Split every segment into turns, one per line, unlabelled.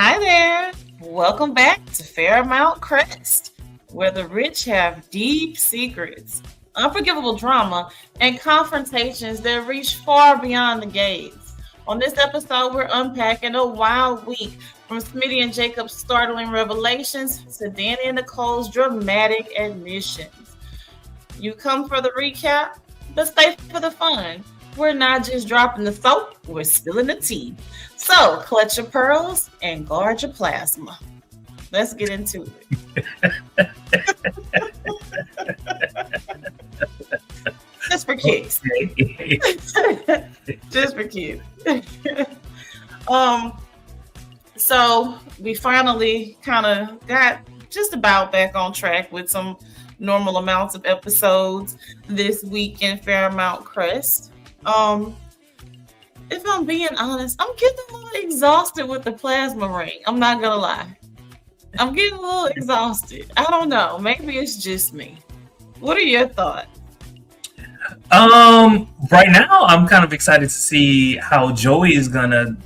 Hi there. Welcome back to Fairmount Crest, where the rich have deep secrets, unforgivable drama, and confrontations that reach far beyond the gates. On this episode, we're unpacking a wild week from Smitty and Jacob's startling revelations to Danny and Nicole's dramatic admissions. You come for the recap, but stay for the fun. We're not just dropping the soap, we're spilling the tea. So, clutch your pearls and guard your plasma. Let's get into it. Just for kicks. Just for kicks. So we finally kind of got just about back on track with some normal amounts of episodes this week in Fairmount Crest. If I'm being honest, I'm getting a little exhausted with the plasma ring. I'm not gonna lie. I'm getting a little exhausted. I don't know. Maybe it's just me. What are your thoughts?
Right now, I'm kind of excited to see how Joey is gonna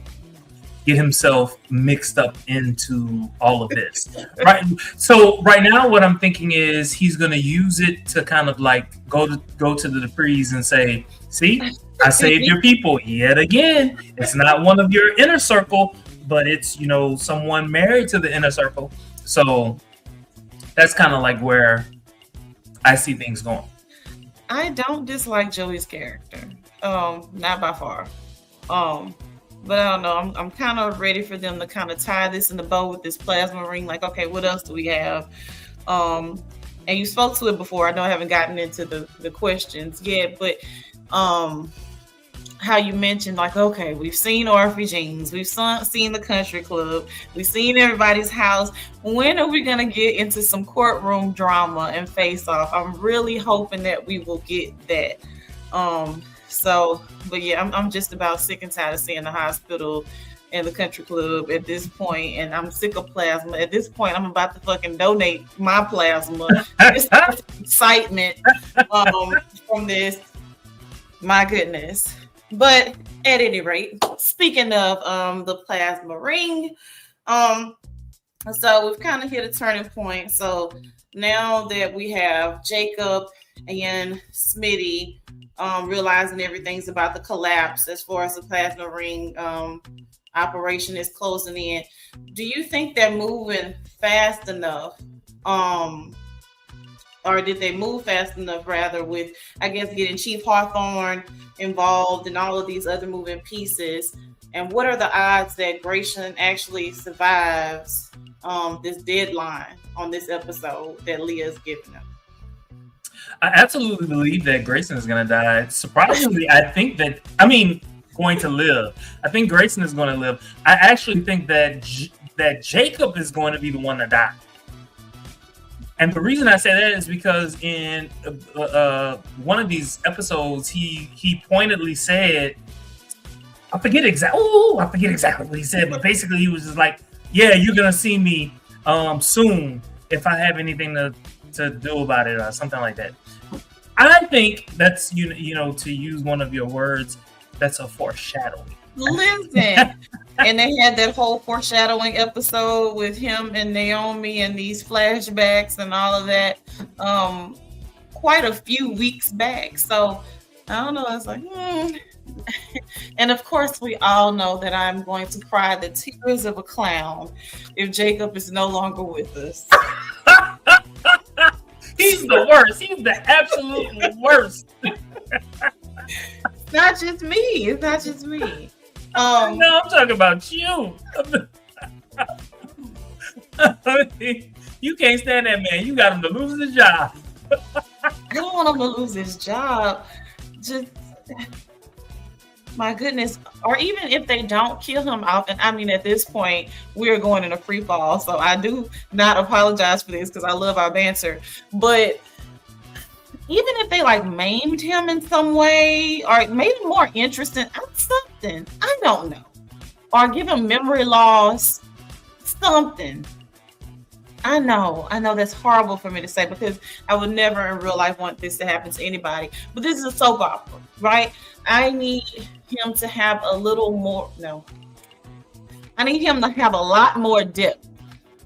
get himself mixed up into all of this. Right. So right now, what I'm thinking is he's gonna use it to kind of like go to the Duprees and say, "See, I saved your people yet again. It's not one of your inner circle, but it's someone married to the inner circle." So that's kind of like where I see things going.
I don't dislike Joey's character. Not by far. But I don't know. I'm kind of ready for them to kind of tie this in the bow with this plasma ring. Like, okay, what else do we have? And you spoke to it before. I know I haven't gotten into the questions yet, but how you mentioned, like, okay, we've seen Orphy Jeans, we've seen the country club, we've seen everybody's house. When are we gonna get into some courtroom drama and face off? I'm really hoping that we will get that. But yeah, I'm just about sick and tired of seeing the hospital and the country club at this point, and I'm sick of plasma. At this point, I'm about to fucking donate my plasma. It's excitement from this. My goodness. But at any rate, speaking of the plasma ring, so we've kind of hit a turning point. So now that we have Jacob and Smitty realizing everything's about the collapse as far as the plasma ring operation is closing in, do you think they're moving fast enough? Or did they move fast enough, rather, with, I guess, getting Chief Hawthorne involved and all of these other moving pieces? And what are the odds that Grayson actually survives this deadline on this episode that Leah's giving him?
I absolutely believe that Grayson is going to die. Surprisingly, going to live. I think Grayson is going to live. I actually think that Jacob is going to be the one to die. And the reason I say that is because in one of these episodes, he pointedly said, I forget exactly what he said, but basically he was just like, "Yeah, you're gonna see me soon if I have anything to do about it," or something like that. I think that's to use one of your words, that's a foreshadowing.
Listen, and they had that whole foreshadowing episode with him and Naomi and these flashbacks and all of that quite a few weeks back. So I don't know. I was like, And of course, we all know that I'm going to cry the tears of a clown if Jacob is no longer with us.
He's the worst. He's the absolute worst.
It's not just me. It's not just me.
No, I'm talking about you. You can't stand that man. You got him to lose his job.
I don't want him to lose his job. Just, my goodness. Or even if they don't kill him off, and I mean, at this point, we're going in a free fall. So I do not apologize for this because I love our banter. But even if they like maimed him in some way or made him more interesting, something, I don't know, or give him memory loss, something. I know that's horrible for me to say because I would never in real life want this to happen to anybody. But this is a soap opera, right? I need him to have a little more. No, I need him to have a lot more depth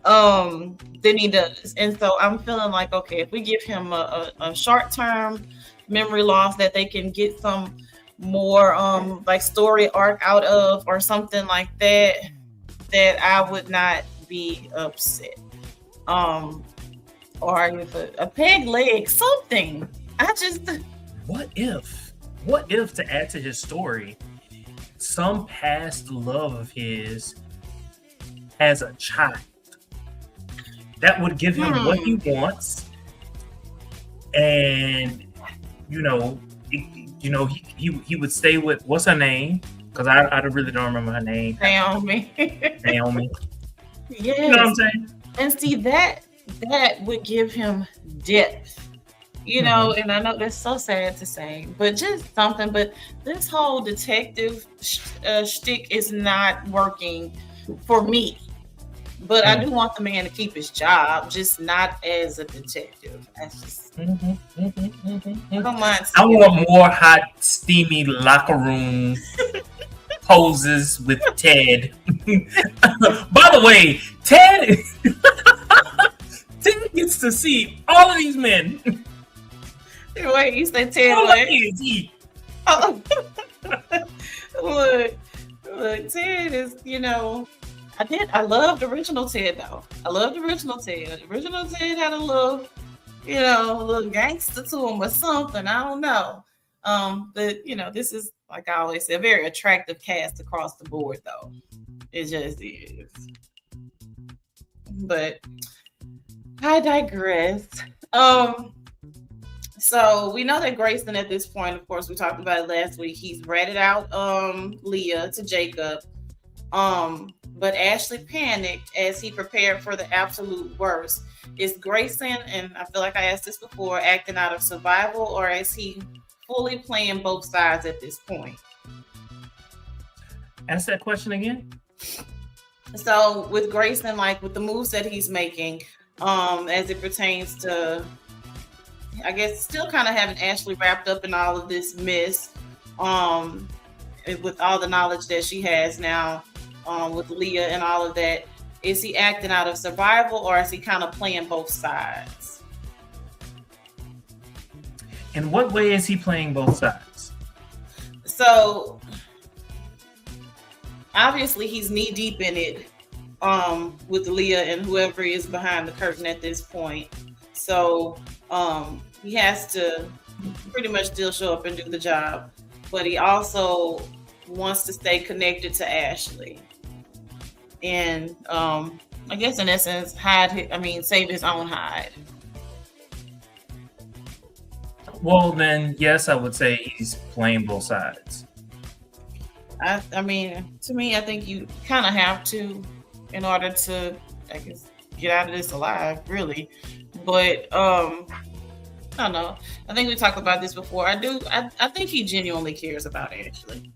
than he does. And so I'm feeling like, okay, if we give him a short-term memory loss that they can get some more like story arc out of or something like that, that I would not be upset. Um or if a peg leg, something. I just
What if to add to his story, some past love of his has a child that would give him what he wants, and he would stay with, what's her name? Because I really don't remember her name.
Naomi.
Naomi.
Yes.
You know what I'm saying?
And see that would give him depth. And I know that's so sad to say, but just something. But this whole detective shtick is not working for me. But I do want the man to keep his job, just not as a detective. That's just. I don't mind.
I want more hot, steamy locker room poses with Ted. By the way, Ted gets to see all of these men.
Wait, you said Ted what? Oh. Look, Ted is, I loved original Ted though. I loved original Ted. Original Ted had a little, little gangster to him or something. I don't know. But this is, like I always say, a very attractive cast across the board though. It just is. But I digress. So we know that Grayson at this point, of course, we talked about it last week, he's ratted out Leah to Jacob. But Ashley panicked as he prepared for the absolute worst. Is Grayson, and I feel like I asked this before, acting out of survival, or is he fully playing both sides at this point?
Ask that question again.
So with Grayson, like with the moves that he's making, as it pertains to, I guess, still kind of having Ashley wrapped up in all of this mess, with all the knowledge that she has now, with Leah and all of that, is he acting out of survival, or is he kind of playing both sides?
In what way is he playing both sides?
So obviously he's knee deep in it, with Leah and whoever is behind the curtain at this point. So he has to pretty much still show up and do the job, but he also wants to stay connected to Ashley, and I guess in essence save his own hide.
Well, then yes, I would say he's playing both sides.
I mean, to me, I think you kind of have to, in order to, I guess, get out of this alive, really. But I don't know. I think we talked about this before. I think he genuinely cares about Ashley,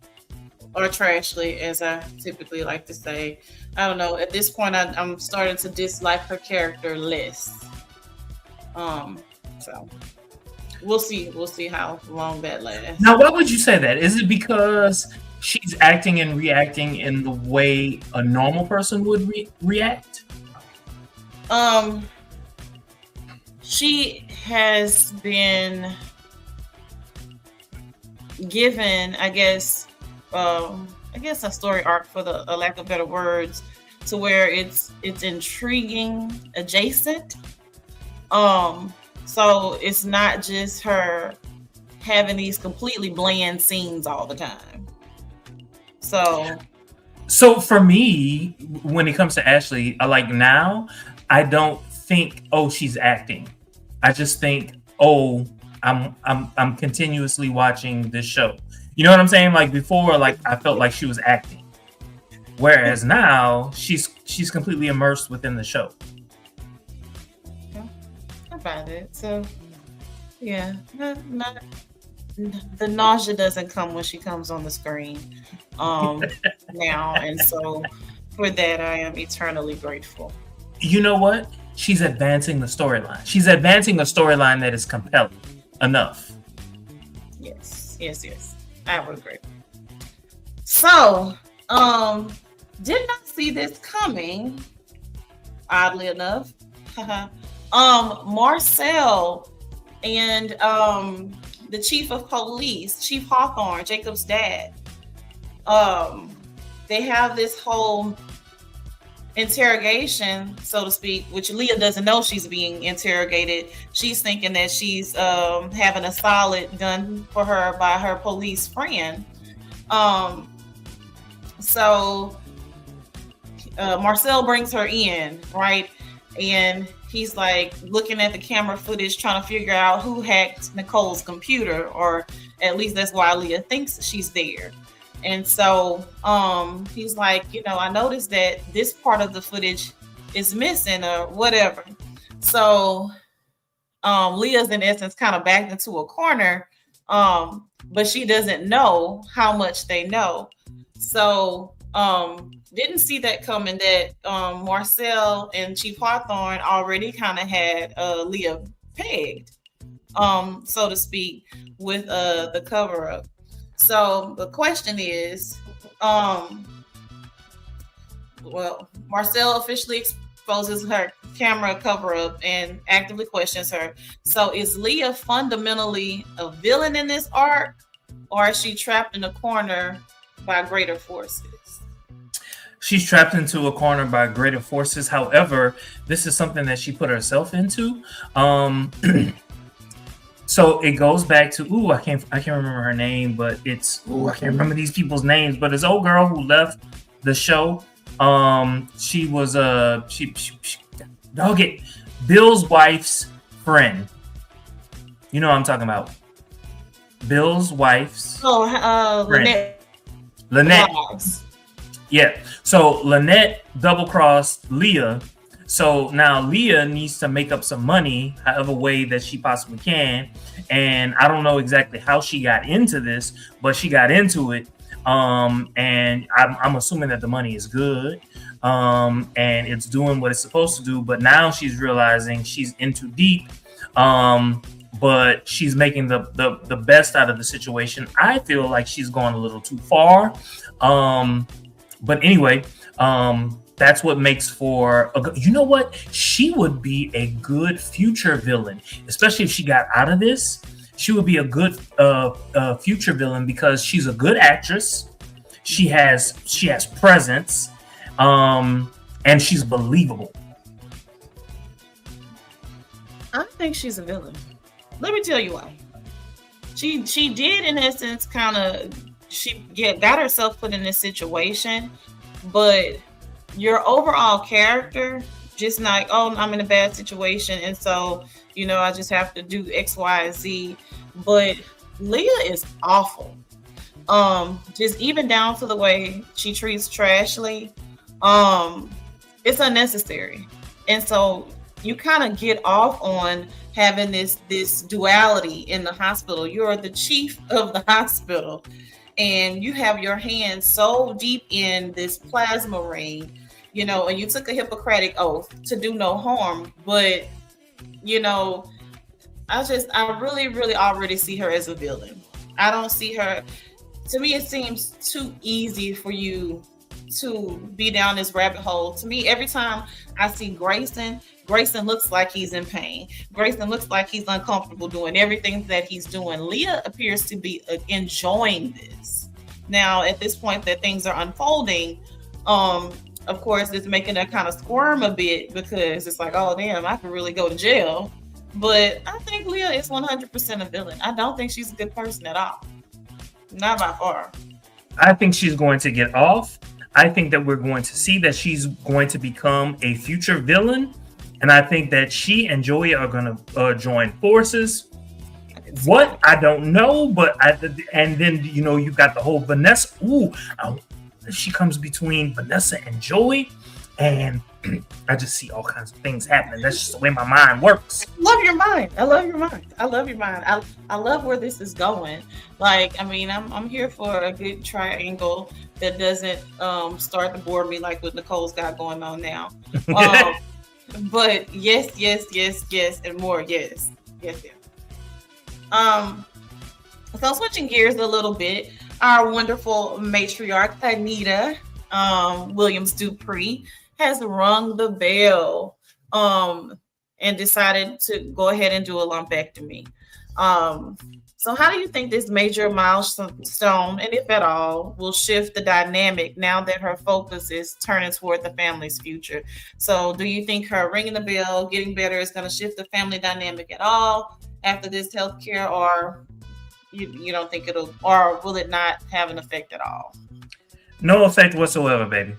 or Trashley, as I typically like to say. I don't know. At this point, I'm starting to dislike her character less. So we'll see. We'll see how long that lasts.
Now, why would you say that? Is it because she's acting and reacting in the way a normal person would react?
She has been given, I guess a story arc, for the lack of better words, to where it's intriguing adjacent. So it's not just her having these completely bland scenes all the time. So
for me, when it comes to Ashley, I don't think, she's acting. I just think, I'm continuously watching this show. You know what I'm saying? Like before, I felt like she was acting, whereas now she's completely immersed within the show.
About it. So yeah, not the nausea doesn't come when she comes on the screen now, and so for that I am eternally grateful.
You know what? She's advancing the storyline. She's advancing a storyline that is compelling enough.
Yes, I would agree. So Did not see this coming, oddly enough. Marcel and the chief of police, Chief Hawthorne, Jacob's dad, um, they have this whole interrogation, so to speak, which Leah doesn't know she's being interrogated. She's thinking that she's having a solid done for her by her police friend. Um, so Marcel brings her in, right? And he's like looking at the camera footage, trying to figure out who hacked Nicole's computer, or at least that's why Leah thinks she's there. And so he's like, I noticed that this part of the footage is missing or whatever. So Leah's in essence kind of backed into a corner, but she doesn't know how much they know. So didn't see that coming, that Marcel and Chief Hawthorne already kind of had Leah pegged, so to speak, with the cover up. So the question is, Marcel officially exposes her camera cover up and actively questions her. So is Leah fundamentally a villain in this arc, or is she trapped in a corner by greater forces?
She's trapped into a corner by greater forces. However, this is something that she put herself into. So it goes back to I can't remember her name, but it's I can't remember these people's names. But this old girl who left the show, she was Bill's wife's friend. You know what I'm talking about? Bill's wife's friend. Lynette. Yeah. So Lynette double-crossed Leah. So now Leah needs to make up some money, however way that she possibly can. And I don't know exactly how she got into this, but she got into it. And I'm assuming that the money is good. And it's doing what it's supposed to do. But now she's realizing she's in too deep. But she's making the best out of the situation. I feel like she's gone a little too far. But anyway, that's what makes for you know what? She would be a good future villain, especially if she got out of this. She would be a good future villain because she's a good actress. She has presence, and she's believable.
I think she's a villain. Let me tell you why. She did, in essence, kind of got herself put in this situation, but your overall character just like, I'm in a bad situation, and so I just have to do X, Y, and Z. But Leah is awful. Just even down to the way she treats Trashley. It's unnecessary, and so you kind of get off on having this duality in the hospital. You're the chief of the hospital, and you have your hands so deep in this plasma ring, and you took a Hippocratic oath to do no harm. But, I really, really already see her as a villain. I don't see her. To me, it seems too easy for you to be down this rabbit hole. To me, every time I see Grayson looks like he's in pain. Grayson looks like he's uncomfortable doing everything that he's doing. Leah appears to be enjoying this. Now, at this point that things are unfolding, of course, it's making her kind of squirm a bit because it's like, oh, damn, I could really go to jail. But I think Leah is 100% a villain. I don't think she's a good person at all. Not by far.
I think she's going to get off. I think that we're going to see that she's going to become a future villain. And I think that she and Joey are going to join forces. What? I don't know. But and then, you've got the whole Vanessa. She comes between Vanessa and Joey. And I just see all kinds of things happening. That's just the way my mind works.
I love your mind. I love where this is going. I'm here for a good triangle that doesn't start to bore me like what Nicole's got going on now. But yes, and more yes. So switching gears a little bit, our wonderful matriarch Anita Williams Dupree, has rung the bell and decided to go ahead and do a lumpectomy. Um, so, how do you think this major milestone, and if at all, will shift the dynamic now that her focus is turning toward the family's future? So, do you think her ringing the bell, getting better, is going to shift the family dynamic at all after this healthcare, or you don't think it'll, or will it not have an effect at all?
No effect whatsoever, baby.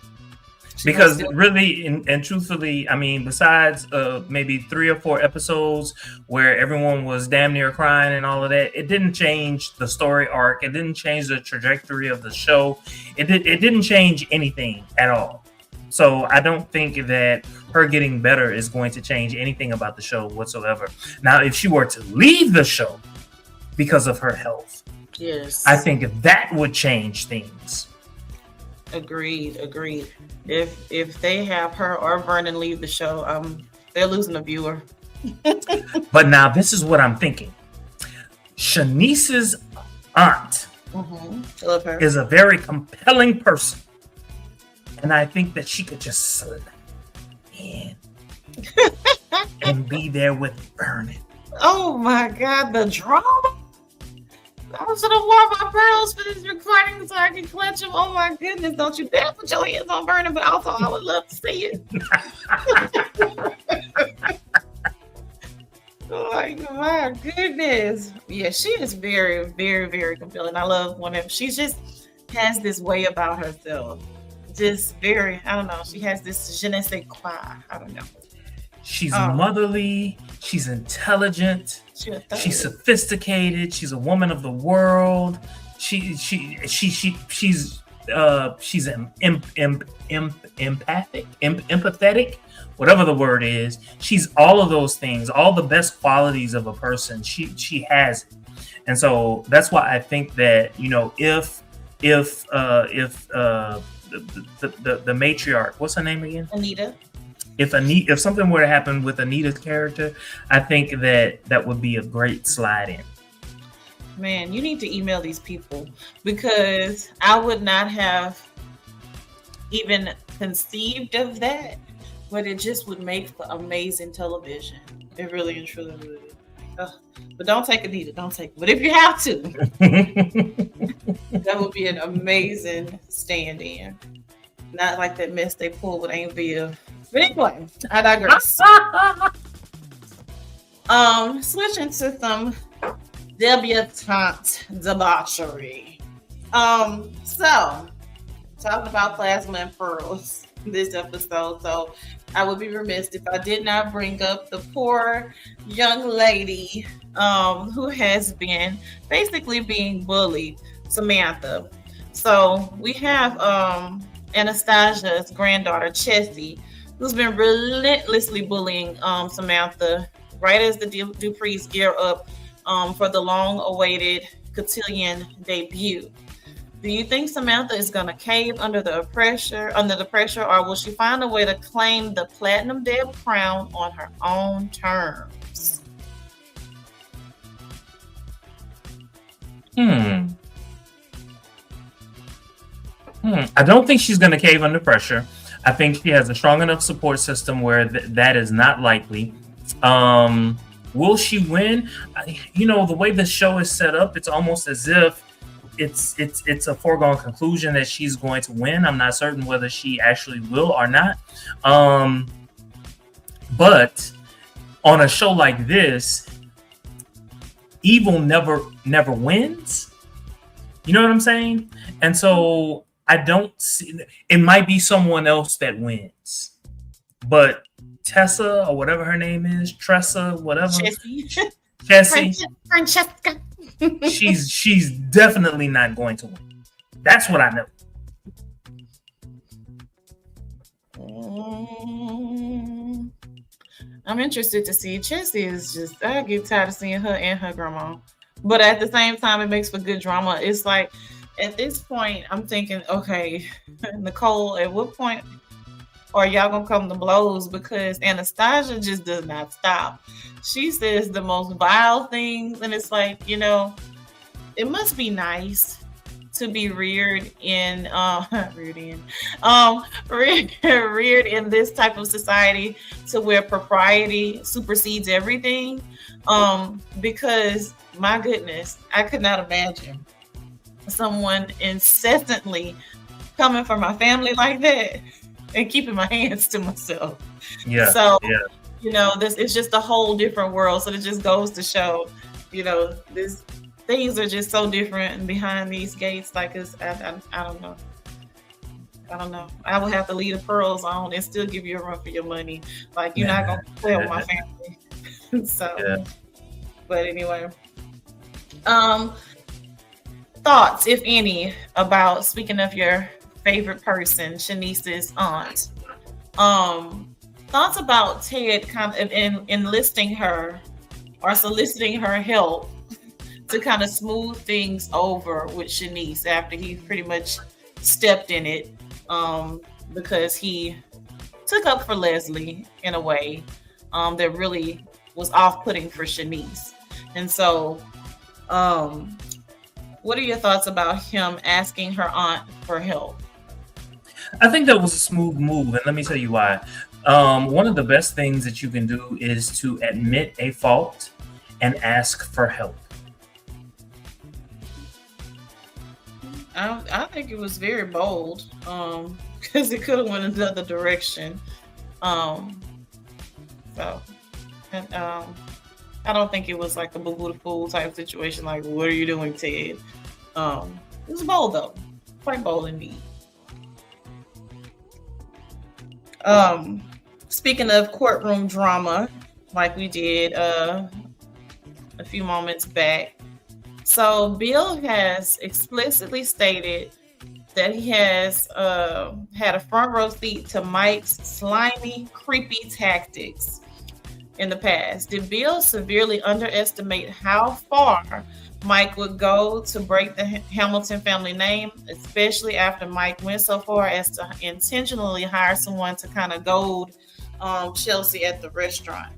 Because really and truthfully, I mean, besides maybe 3 or 4 episodes where everyone was damn near crying and all of that, it didn't change the story arc. It didn't change the trajectory of the show. It didn't change anything at all. So I don't think that her getting better is going to change anything about the show whatsoever. Now, if she were to leave the show because of her health,
yes,
I think that would change things.
Agreed. If they have her or Vernon leave the show, they're losing a viewer.
But now this is what I'm thinking. Shanice's aunt
I love her.
is a very compelling person. And I think that she could just slide in and be there with Vernon.
Oh my God, the drama! I was gonna wore my pearls for this recording so I can clutch them. Oh my goodness, don't you dare put your hands on Vernon, but also I would love to see it. Oh my goodness. Yeah, she is very, very, very compelling. I love whenever she just has this way about herself. Just very, I don't know, she has this je ne sais quoi. I don't know.
She's motherly. She's intelligent. She's sophisticated. She's a woman of the world. She's empathetic, whatever the word is. She's all of those things, all the best qualities of a person. She has it, and so that's why I think that if the matriarch, what's her name again?
Anita.
If something were to happen with Anita's character, I think that would be a great slide in.
Man, you need to email these people, because I would not have even conceived of that, but it just would make for amazing television. It really and truly would. But don't take Anita, don't take it. But if you have to, that would be an amazing stand-in. Not like that mess they pulled with Aunt Viv. But anyway, I digress. Switching to some debutante debauchery. So talking about plasma and pearls this episode. So I would be remiss if I did not bring up the poor young lady who has been basically being bullied, Samantha. So we have Anastasia's granddaughter, Chessie, who's been relentlessly bullying Samantha right as the Duprees gear up for the long-awaited cotillion debut. Do you think Samantha is going to cave under the pressure, or will she find a way to claim the Platinum Deb crown on her own terms?
I don't think she's going to cave under pressure. I think she has a strong enough support system where that is not likely. Will she win? The way the show is set up, it's almost as if it's a foregone conclusion that she's going to win. I'm not certain whether she actually will or not. But on a show like this, evil never wins. You know what I'm saying? And so I don't see, it might be someone else that wins, but Tessa or whatever her name is, Tressa, whatever. Chessie.
Francesca.
she's definitely not going to win. That's what I know.
I'm interested to see. Chessie is just, I get tired of seeing her and her grandma. But at the same time, it makes for good drama. It's like, at this point, I'm thinking, okay, Nicole, at what point are y'all gonna come to blows? Because Anastasia just does not stop. She says the most vile things, and it's like, it must be nice to be reared in reared in this type of society to where propriety supersedes everything. Because my goodness, I could not imagine someone incessantly coming for my family like that and keeping my hands to myself.
Yeah,
So,
yeah,
this it's just a whole different world. So it just goes to show, this things are just so different behind these gates. Like, I don't know. I don't know. I would have to leave the pearls on and still give you a run for your money. Like, you're not gonna play with my family. So,
yeah.
but anyway, thoughts, if any, about, speaking of your favorite person, Shanice's aunt. Thoughts about Ted kind of enlisting her or soliciting her help to kind of smooth things over with Shanice after he pretty much stepped in it, because he took up for Leslie in a way that really was off-putting for Shanice. And so, what are your thoughts about him asking her aunt for help?
I think that was a smooth move, and let me tell you why. One of the best things that you can do is to admit a fault and ask for help.
I think it was very bold, because it could have went another direction. So, and I don't think it was like a boo boo the fool type situation. Like, what are you doing, Ted? It was bold though, quite bold indeed. Speaking of courtroom drama, like we did a few moments back. So Bill has explicitly stated that he has had a front row seat to Mike's slimy, creepy tactics in the past. Did Bill severely underestimate how far Mike would go to break the Hamilton family name, especially after Mike went so far as to intentionally hire someone to kind of goad Chelsea at the restaurant?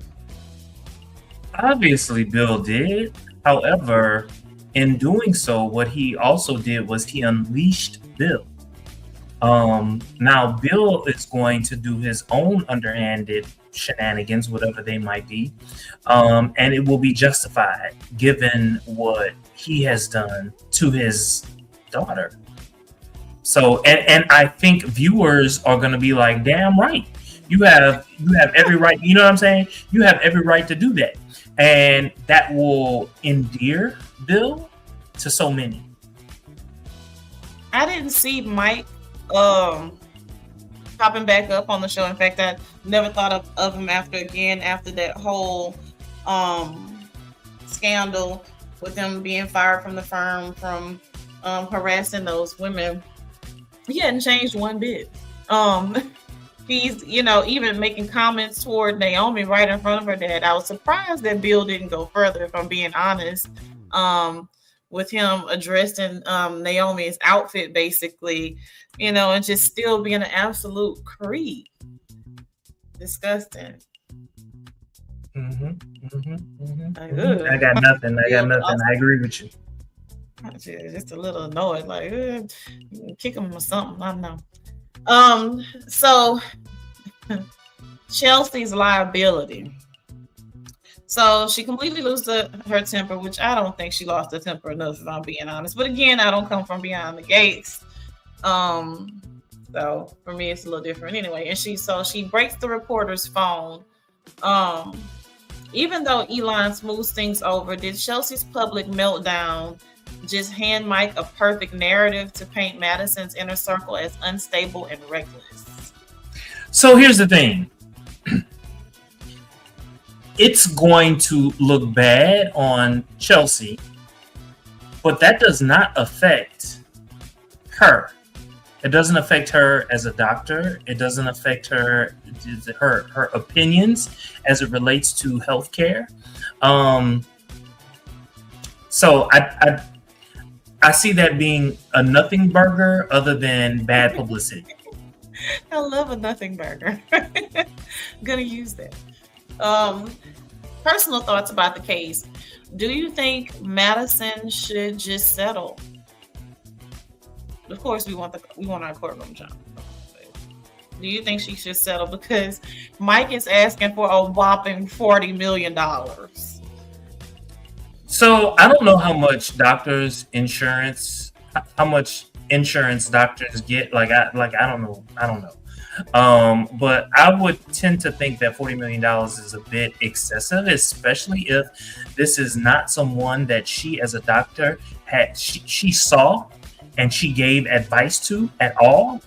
Obviously, Bill did. However, in doing so, what he also did was he unleashed Bill. Now, Bill is going to do his own underhanded shenanigans, whatever they might be, and it will be justified given what he has done to his daughter. So, and I think viewers are going to be like, "Damn right, you have every right." You know what I'm saying? You have every right to do that, and that will endear Bill to so many.
I didn't see Mike popping back up on the show. In fact, I never thought of him after that whole scandal with him being fired from the firm from harassing those women. He hadn't changed one bit. He's, even making comments toward Naomi right in front of her dad. I was surprised that Bill didn't go further, if I'm being honest, with him addressing Naomi's outfit, basically, and just still being an absolute creep. Disgusting.
I got nothing. I agree with you.
Just a little annoyed, like kick him or something. I don't know. So Chelsea's liability. So she completely loses her temper, which I don't think she lost her temper enough, if I'm being honest. But again, I don't come from behind the gates. So for me, it's a little different anyway. And she breaks the reporter's phone. Even though Elon smooths things over, did Chelsea's public meltdown just hand Mike a perfect narrative to paint Madison's inner circle as unstable and reckless?
So here's the thing. It's going to look bad on Chelsea, but that does not affect her. It doesn't affect her as a doctor. It doesn't affect her opinions as it relates to healthcare. So I see that being a nothing burger other than bad publicity.
I love a nothing burger. I'm gonna use that. Personal thoughts about the case. Do you think Madison should just settle? of course, we want our courtroom job. Do you think she should settle? Because Mike is asking for a whopping $40 million.
So I don't know how much how much insurance doctors get. I don't know. But I would tend to think that $40 million is a bit excessive, especially if this is not someone that she, as a doctor, she saw and she gave advice to at all.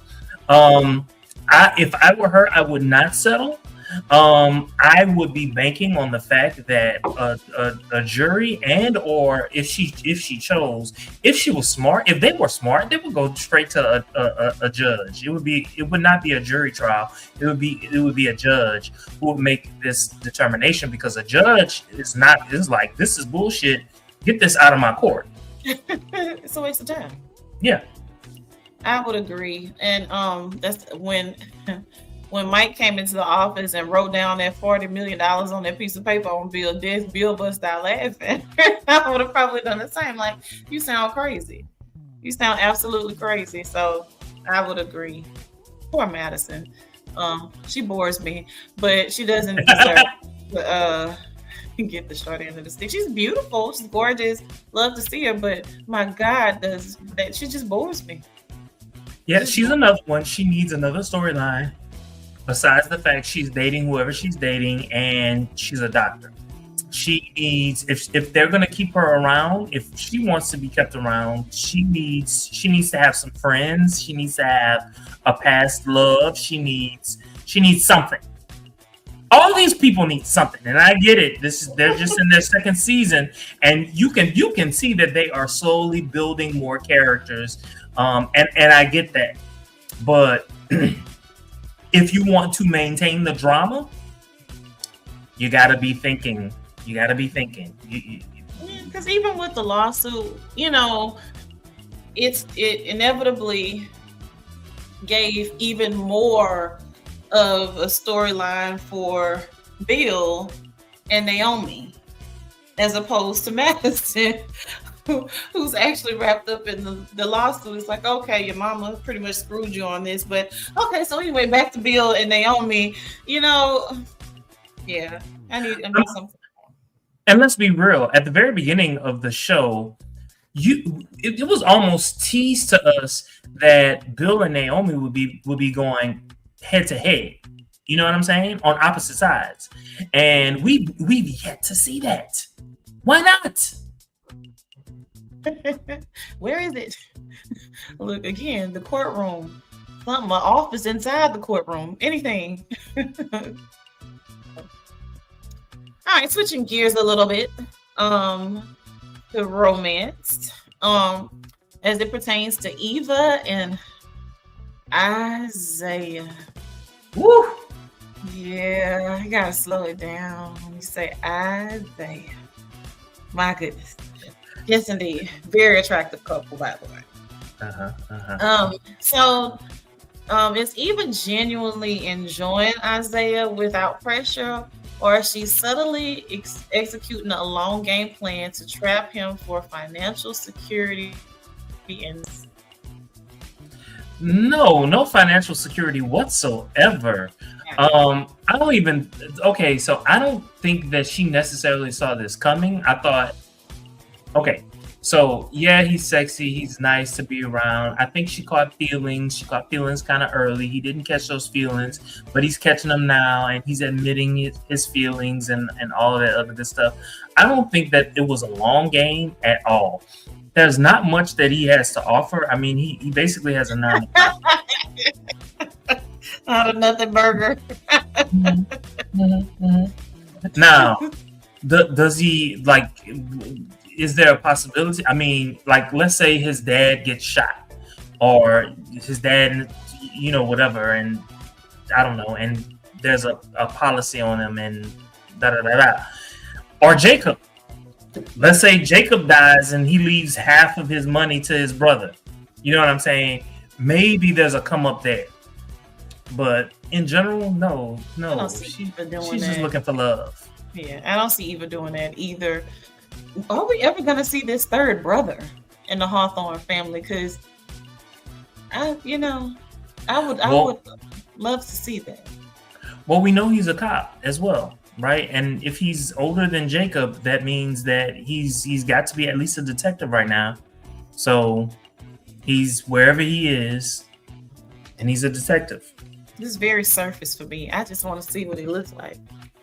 If I were her, I would not settle. I would be banking on the fact that a jury, and or if she chose, if she was smart, if they were smart, they would go straight to a judge. It would not be a jury trial. It would be a judge who would make this determination, because a judge is like, this is bullshit. Get this out of my court.
It's a waste of time.
Yeah.
I would agree. And that's when Mike came into the office and wrote down that $40 million on that piece of paper on Bill, Bill bust out laughing. I would have probably done the same. Like, you sound crazy. You sound absolutely crazy. So I would agree. Poor Madison. She bores me, but she doesn't deserve to get the short end of the stick. She's beautiful. She's gorgeous. Love to see her, but my God, she just bores me.
Yeah, she's another one. She needs another storyline besides the fact she's dating whoever she's dating, and she's a doctor. She needs, if they're going to keep her around, if she wants to be kept around, she needs to have some friends. She needs to have a past love. She needs something. All these people need something, and I get it. They're just in their second season, and you can see that they are slowly building more characters. And I get that, but if you want to maintain the drama, you got to be thinking.
Because even with the lawsuit, it inevitably gave even more of a storyline for Bill and Naomi, as opposed to Madison, who's actually wrapped up in the lawsuit. It's like, okay, your mama pretty much screwed you on this, but okay, so anyway, back to Bill and Naomi. Yeah, I need something.
And let's be real, at the very beginning of the show, it was almost teased to us that Bill and Naomi would be going head to head. You know what I'm saying? On opposite sides. And we've yet to see that. Why not?
Where is it? Look, again, the courtroom. Something, an office inside the courtroom. Anything. All right, switching gears a little bit to romance, as it pertains to Eva and Isaiah.
Woo!
Yeah, you gotta slow it down when you say Isaiah. My goodness. Yes, indeed. Very attractive couple, by the way. So is Eva genuinely enjoying Isaiah without pressure, or is she subtly executing a long game plan to trap him for financial security?
No financial security whatsoever. So I don't think that she necessarily saw this coming. I thought, okay, so yeah, he's sexy, he's nice to be around. I think she caught feelings kind of early. He didn't catch those feelings, but he's catching them now, and he's admitting his feelings and all of that other good stuff. I don't think that it was a long game at all. There's not much that he has to offer. I mean, he basically has a non.
Not a nothing burger.
Now, does he like? Is there a possibility? I mean, like, let's say his dad gets shot, or his dad, whatever, and I don't know, and there's a policy on him, and da da da da. Or Jacob. Let's say Jacob dies and he leaves half of his money to his brother. You know what I'm saying? Maybe there's a come up there. But in general, no. She's just looking for love.
Yeah, I don't see Eva doing that either. Are we ever going to see this third brother in the Hawthorne family? Because I would love to see that.
Well, we know he's a cop as well, right? And if he's older than Jacob, that means that he's got to be at least a detective right now. So he's wherever he is, and he's a detective.
This is very surface for me. I just want to see what he looks like.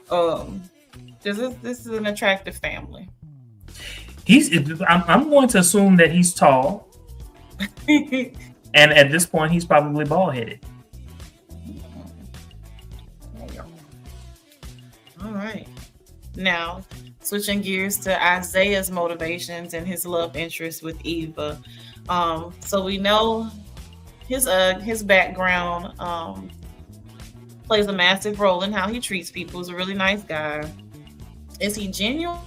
Because this is an attractive family.
I'm going to assume that he's tall, and at this point, he's probably bald headed.
All right. Now, switching gears to Isaiah's motivations and his love interest with Eva. So we know his background plays a massive role in how he treats people. He's a really nice guy. Is he genuine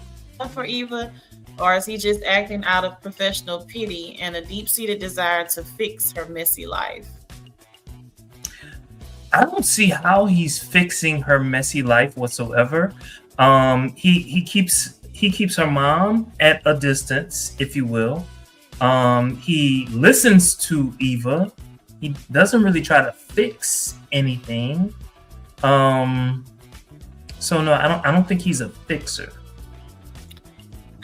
for Eva, or is he just acting out of professional pity and a deep-seated desire to fix her messy life?
I don't see how he's fixing her messy life whatsoever. He keeps her mom at a distance, if you will. He listens to Eva. He doesn't really try to fix anything. So no, I don't think he's a fixer.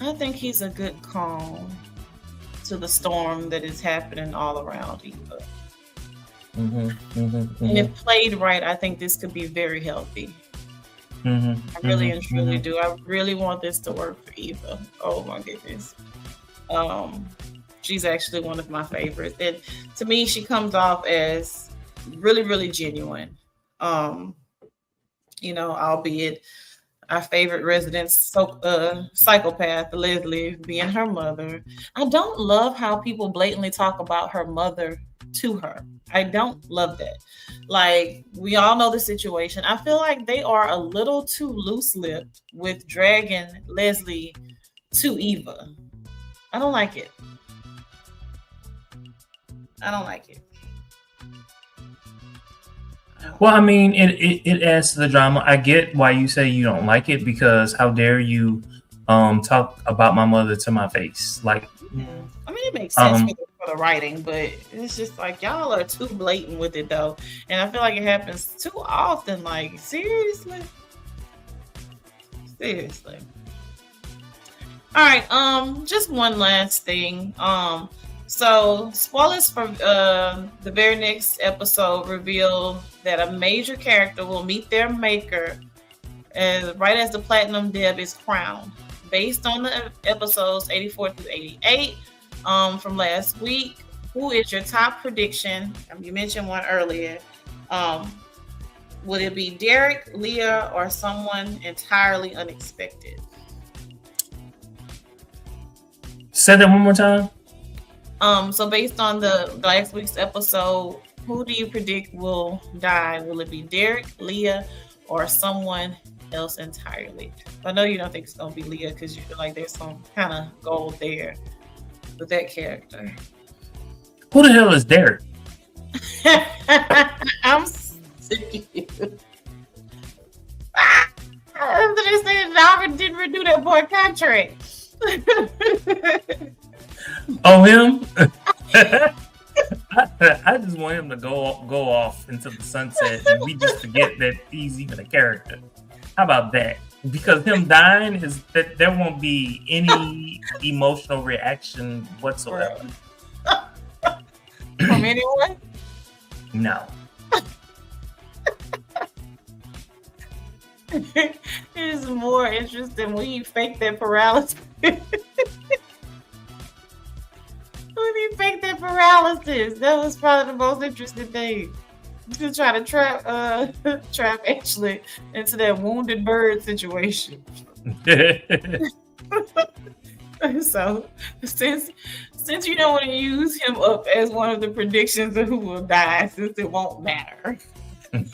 I think he's a good calm to the storm that is happening all around Eva. And if played right, I think this could be very healthy. I really and truly do. I really want this to work for Eva. Oh my goodness. She's actually one of my favorites. And to me, she comes off as really, really genuine. Albeit our favorite resident psychopath, Leslie, being her mother. I don't love how people blatantly talk about her mother to her. I don't love that. Like, we all know the situation. I feel like they are a little too loose-lipped with dragging Leslie to Eva. I don't like it.
Well, I mean, it adds to the drama. I get why you say you don't like it, because how dare you talk about my mother to my face? Like,
I mean, it makes sense for the writing, but it's just like y'all are too blatant with it, though, and I feel like it happens too often. Like, seriously. All right. Just one last thing. So spoilers for the very next episode reveal that a major character will meet their maker right as the Platinum Deb is crowned. Based on the episodes 84 through 88 from last week, who is your top prediction? You mentioned one earlier. Would it be Derek, Leah, or someone entirely unexpected?
Say that one more time.
So based on the last week's episode, who do you predict will die? Will it be Derek, Leah, or someone else entirely? I know you don't think it's gonna be Leah because you feel like there's some kind of gold there with that character.
Who the hell is Derek?
I'm sick of you. They said Robert didn't renew that boy contract.
Oh, him? I just want him to go off into the sunset, and we just forget that he's even a character. How about that? Because him dying is that there won't be any emotional reaction whatsoever.
From anyone?
No.
It is more interesting when you fake that paralysis. When you fake that paralysis, that was probably the most interesting thing. To try to trap Ashley into that wounded bird situation. So since you don't want to use him up as one of the predictions of who will die, since it won't matter. Who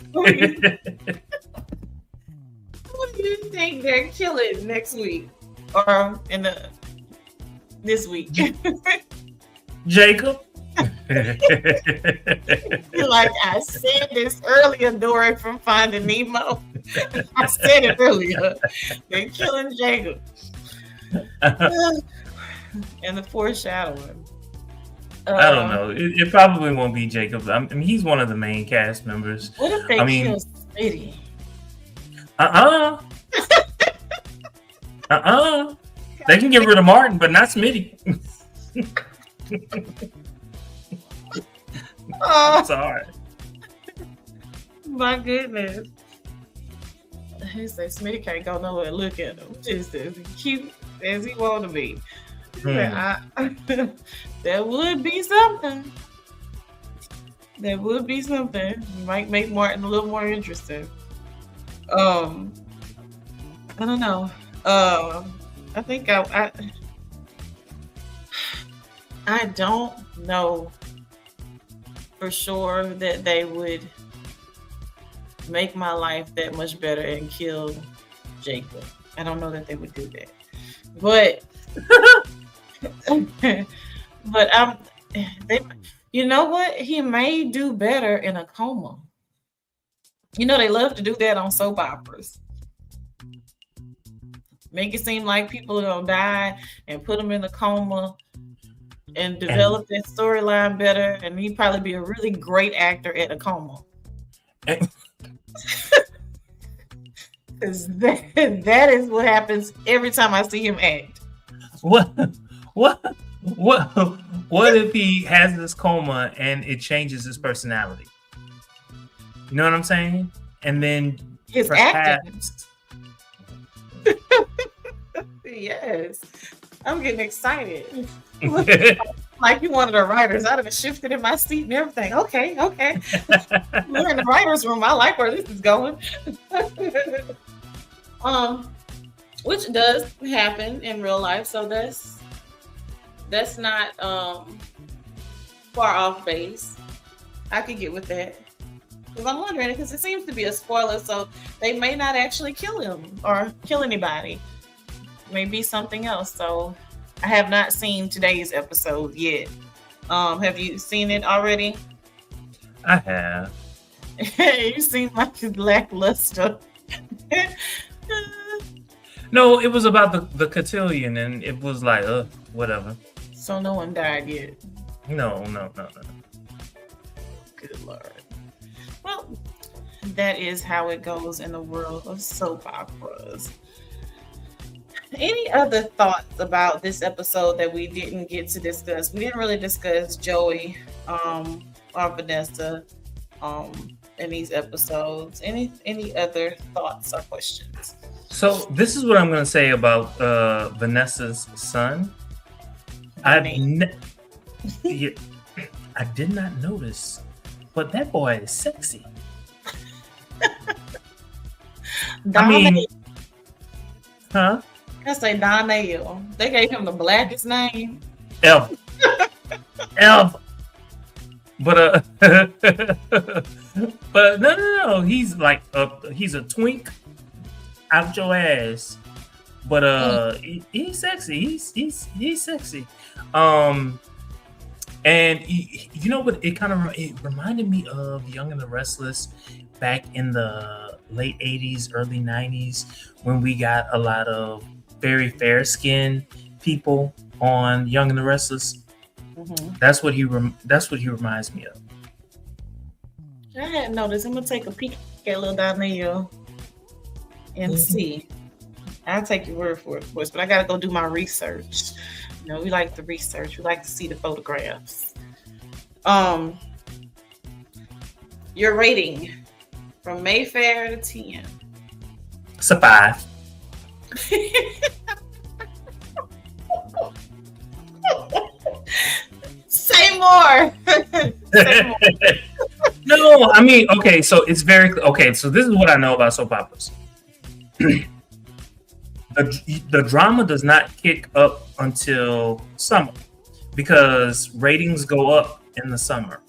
do you think they're killing next week or this week?
Jacob.
Like I said this earlier, Dory from Finding Nemo. I said it earlier. They're killing Jacob. And the foreshadowing.
I don't know. It probably won't be Jacob. I mean, he's one of the main cast members.
What if they kill Smitty?
They can get rid of Martin, but not Smitty. Sorry.
My goodness. He said Smitty can't go nowhere. Look at him. Just as cute as he want to be. That would be something. That would be something. Might make Martin a little more interesting. I don't know. I think I don't know for sure that they would make my life that much better and kill Jacob. I don't know that they would do that. But you know what? He may do better in a coma. You know, they love to do that on soap operas. Make it seem like people are gonna die and put them in a coma and develop that storyline better. And he'd probably be a really great actor at a coma. Because that is what happens every time I see him act.
What if he has this coma and it changes his personality? You know what I'm saying? And then
his acting. Yes. I'm getting excited. Like you one of the writers. I'd have shifted in my seat and everything. Okay. We're in the writer's room. I like where this is going. Which does happen in real life, so that's not far off base. I could get with that. Because I'm wondering, because it seems to be a spoiler, so they may not actually kill him or kill anybody. Maybe something else. So I have not seen today's episode yet. Have you seen it already?
I have.
You seem like it's lackluster.
No, it was about the cotillion, and it was like, whatever.
So no one died yet?
No.
Good Lord. Well, that is how it goes in the world of soap operas. Any other thoughts about this episode that we didn't get to discuss? We didn't really discuss Joey or Vanessa in these episodes. Any other thoughts or questions?
So this is what I'm going to say about Vanessa's son. I did not notice, but that boy is sexy. Huh?
I say Donnell. They gave him the blackest name
ever. But but no. He's like he's a twink out your ass. But he's sexy. He's sexy. And you know what? It reminded me of Young and the Restless back in the late 80s, early 90s, when we got a lot of very fair-skinned people on Young and the Restless. Mm-hmm. That's what he reminds me of.
I hadn't noticed. I'm gonna take a peek at little Donnell and see. I'll take your word for it, of course, but I gotta go do my research. You know, we like the research. We like to see the photographs. Your rating from Mayfair to 10.
It's a 5.
Say more.
No, I mean, okay, so it's okay. So this is what I know about soap operas. The drama does not kick up until summer because ratings go up in the summer.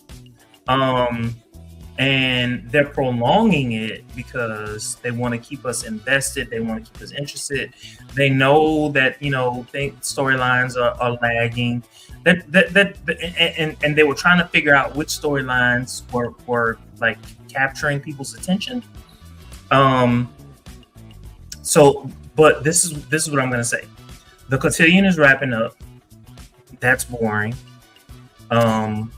And they're prolonging it because they want to keep us invested. They want to keep us interested. They know that, storylines are lagging. And they were trying to figure out which storylines were like capturing people's attention. But this is what I'm going to say. The cotillion is wrapping up. That's boring. Um,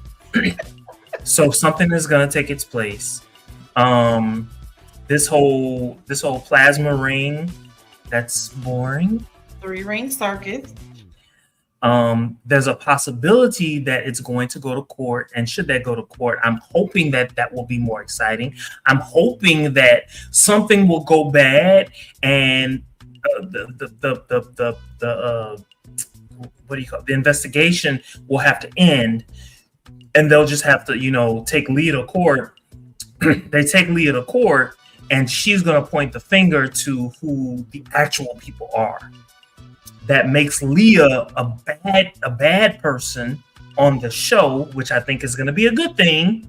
so something is gonna take its place. Um, this whole plasma ring, that's boring.
3-ring circus.
There's a possibility that it's going to go to court, and should that go to court, I'm hoping that that will be more exciting. I'm hoping that something will go bad, and what do you call it? The investigation will have to end, and they'll just have to, take Leah to court. They take Leah to court, and she's going to point the finger to who the actual people are. That makes Leah a bad person on the show, which I think is going to be a good thing.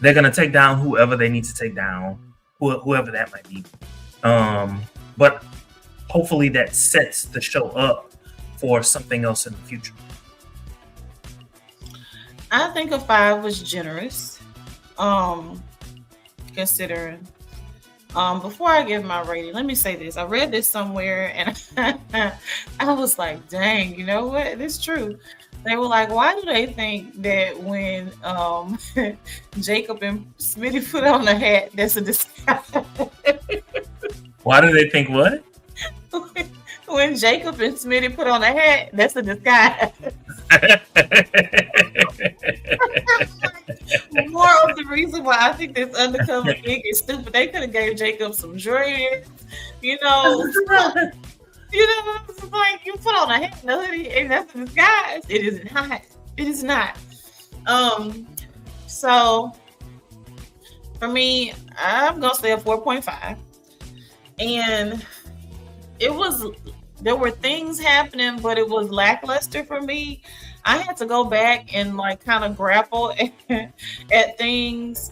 They're going to take down whoever they need to take down, whoever that might be. But hopefully that sets the show up for something else in the future.
I think a 5 was generous, considering. Before I give my rating, let me say this. I read this somewhere and I was like, dang, you know what? It's true. They were like, why do they think that when Jacob and Smitty put on a hat, that's a disguise?
Why do they think what?
When Jacob and Smitty put on a hat, that's a disguise. More of the reason why I think this undercover gig is stupid. They could have gave Jacob some dreads, It's like you put on a hat and a hoodie, and that's a disguise. It is not. It is not. So for me, I'm gonna say a 4.5, and there were things happening, but it was lackluster for me. I had to go back and kind of grapple at things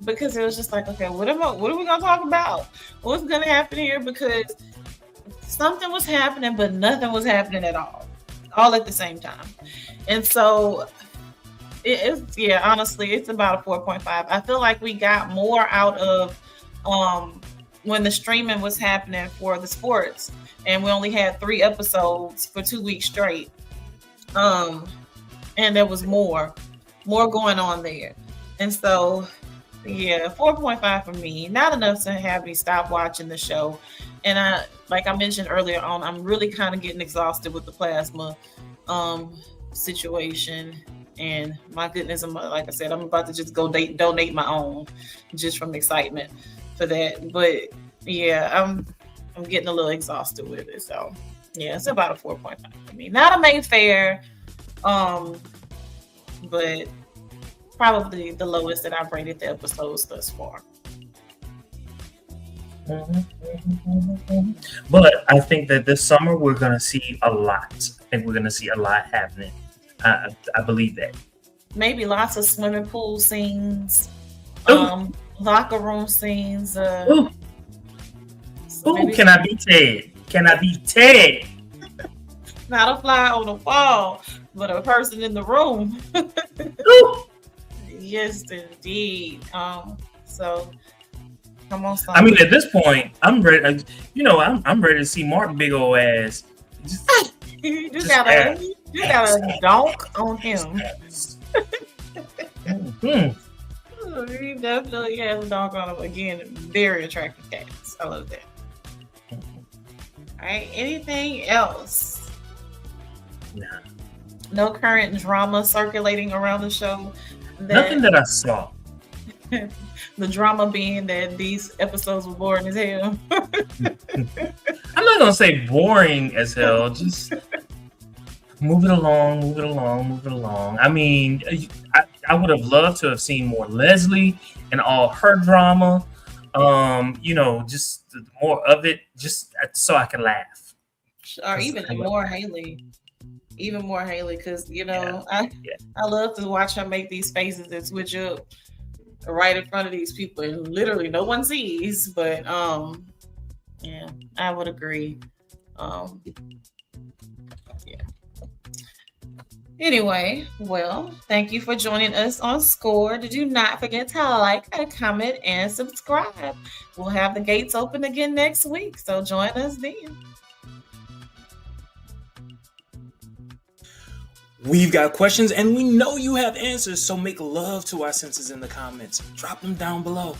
because it was just like, okay, what are we gonna talk about? What's gonna happen here? Because something was happening, but nothing was happening at all at the same time. And so honestly, it's about a 4.5. I feel like we got more out of when the streaming was happening for the sports, and we only had 3 episodes for 2 weeks straight. And there was more going on there. And so, 4.5 for me. Not enough to have me stop watching the show. And like I mentioned earlier on, I'm really kind of getting exhausted with the plasma situation. And my goodness, like I said, I'm about to just go donate my own just from excitement for that. But I'm getting a little exhausted with it. So it's about a 4.5 for me. Not a Mayfair, but probably the lowest that I've rated the episodes thus far.
But I think that this summer we're going to see a lot. I think we're going to see a lot happening. I believe that. Maybe
lots of swimming pool scenes, locker room scenes.
Can I be Ted? Can I be Ted?
Not a fly on the wall, but a person in the room. Yes, indeed. So come on, son.
I mean, at this point, I'm ready. I'm ready to see Mark big old ass.
You gotta donk on him. He definitely has a donk on him. Again, very attractive cats. I love that. All right. Anything else? No current drama circulating around the show.
Nothing that I saw.
The drama being that these episodes were boring as hell.
I'm not gonna say boring as hell. Just move it along. I mean, I would have loved to have seen more Leslie and all her drama. Just more of it, just so I can laugh.
Or even more Haley. Even more Haley, because I love to watch her make these faces and switch up right in front of these people, and literally no one sees. But I would agree. Anyway, well, thank you for joining us on Score. Do not forget to like, comment, and subscribe. We'll have the gates open again next week, so join us then.
We've got questions and we know you have answers, so make love to our senses in the comments. Drop them down below.